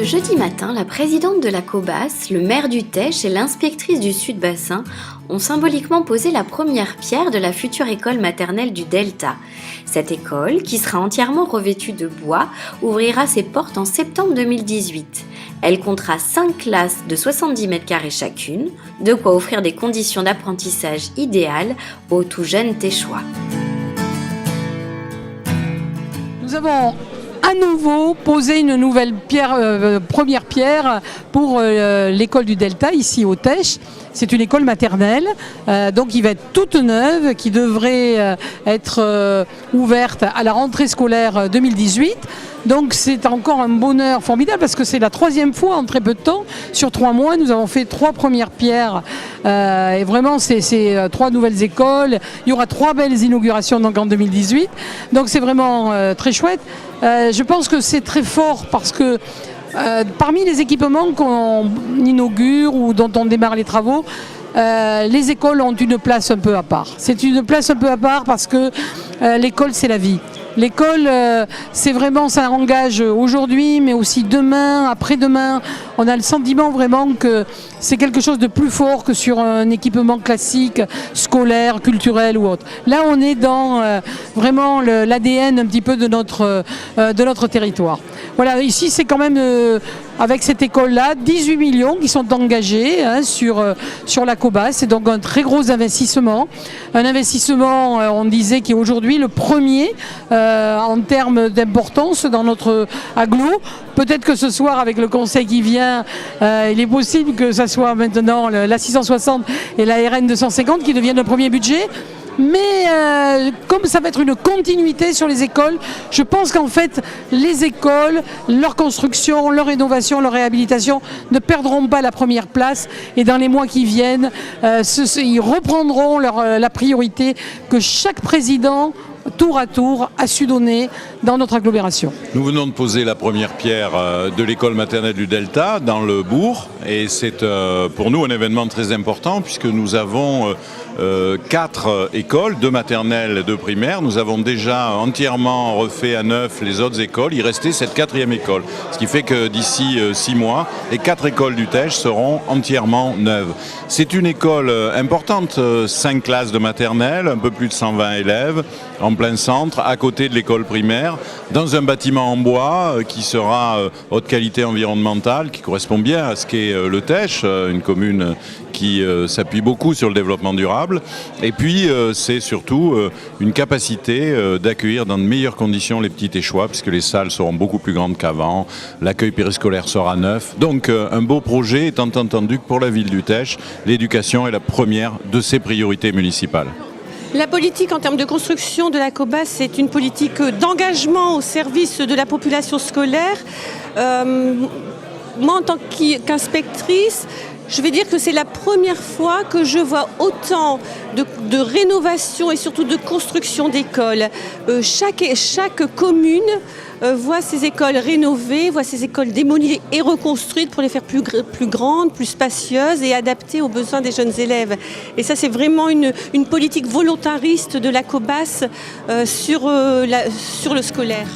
Ce jeudi matin, la présidente de la COBAS, le maire du Teche et l'inspectrice du Sud-Bassin ont symboliquement posé la première pierre de la future école maternelle du Delta. Cette école, qui sera entièrement revêtue de bois, ouvrira ses portes en septembre 2018. Elle comptera 5 classes de 70 mètres carrés chacune, de quoi offrir des conditions d'apprentissage idéales aux tout jeunes Téchois. Nous avons à nouveau posé une nouvelle première pierre pour l'école du Delta ici au Teche. C'est une école maternelle, donc qui va être toute neuve, qui devrait être ouverte à la rentrée scolaire 2018. Donc c'est encore un bonheur formidable parce que c'est la 3e fois en très peu de temps. Sur 3 mois, nous avons fait 3 premières pierres et vraiment c'est 3 nouvelles écoles. Il y aura 3 belles inaugurations donc en 2018. Donc c'est vraiment très chouette. Je pense que c'est très fort parce que parmi les équipements qu'on inaugure ou dont on démarre les travaux, les écoles ont une place un peu à part. C'est une place un peu à part parce que l'école c'est la vie. L'école, c'est vraiment, ça engage aujourd'hui, mais aussi demain, après-demain. On a le sentiment vraiment que c'est quelque chose de plus fort que sur un équipement classique, scolaire, culturel ou autre. Là, on est dans vraiment l'ADN un petit peu de notre territoire. Voilà, ici, c'est quand même, avec cette école-là, 18 millions qui sont engagés sur la COBAS. C'est donc un très gros investissement. Un investissement, on disait, qui est aujourd'hui le premier en termes d'importance dans notre agglo. Peut-être que ce soir, avec le conseil qui vient, il est possible que ça soit maintenant la 660 et la RN 250 qui deviennent le premier budget. Mais comme ça va être une continuité sur les écoles, je pense qu'en fait, les écoles, leur construction, leur rénovation, leur réhabilitation ne perdront pas la première place. Et dans les mois qui viennent, ils reprendront la priorité que chaque président, tour à tour, a su donner dans notre agglomération. Nous venons de poser la première pierre de l'école maternelle du Delta dans le bourg et c'est pour nous un événement très important puisque nous avons 4 écoles, 2 maternelles et 2 primaires. Nous avons déjà entièrement refait à neuf les autres écoles. Il restait cette 4e école. Ce qui fait que d'ici 6 mois, les 4 écoles du Teche seront entièrement neuves. C'est une école importante, 5 classes de maternelle, un peu plus de 120 élèves, en plein centre, à côté de l'école primaire, dans un bâtiment en bois qui sera haute qualité environnementale, qui correspond bien à ce qu'est le Teche, une commune qui s'appuie beaucoup sur le développement durable. Et puis, c'est surtout une capacité d'accueillir dans de meilleures conditions les petits Téchois, puisque les salles seront beaucoup plus grandes qu'avant, l'accueil périscolaire sera neuf. Donc, un beau projet, étant entendu que pour la ville du Teche, l'éducation est la première de ses priorités municipales. La politique en termes de construction de la COBAS, c'est une politique d'engagement au service de la population scolaire. Moi, en tant qu'inspectrice, je vais dire que c'est la première fois que je vois autant de rénovation et surtout de construction d'écoles. Chaque commune voit ses écoles rénovées, voit ses écoles démolies et reconstruites pour les faire plus grandes, plus spacieuses et adaptées aux besoins des jeunes élèves. Et ça, c'est vraiment une politique volontariste de la COBAS sur le scolaire.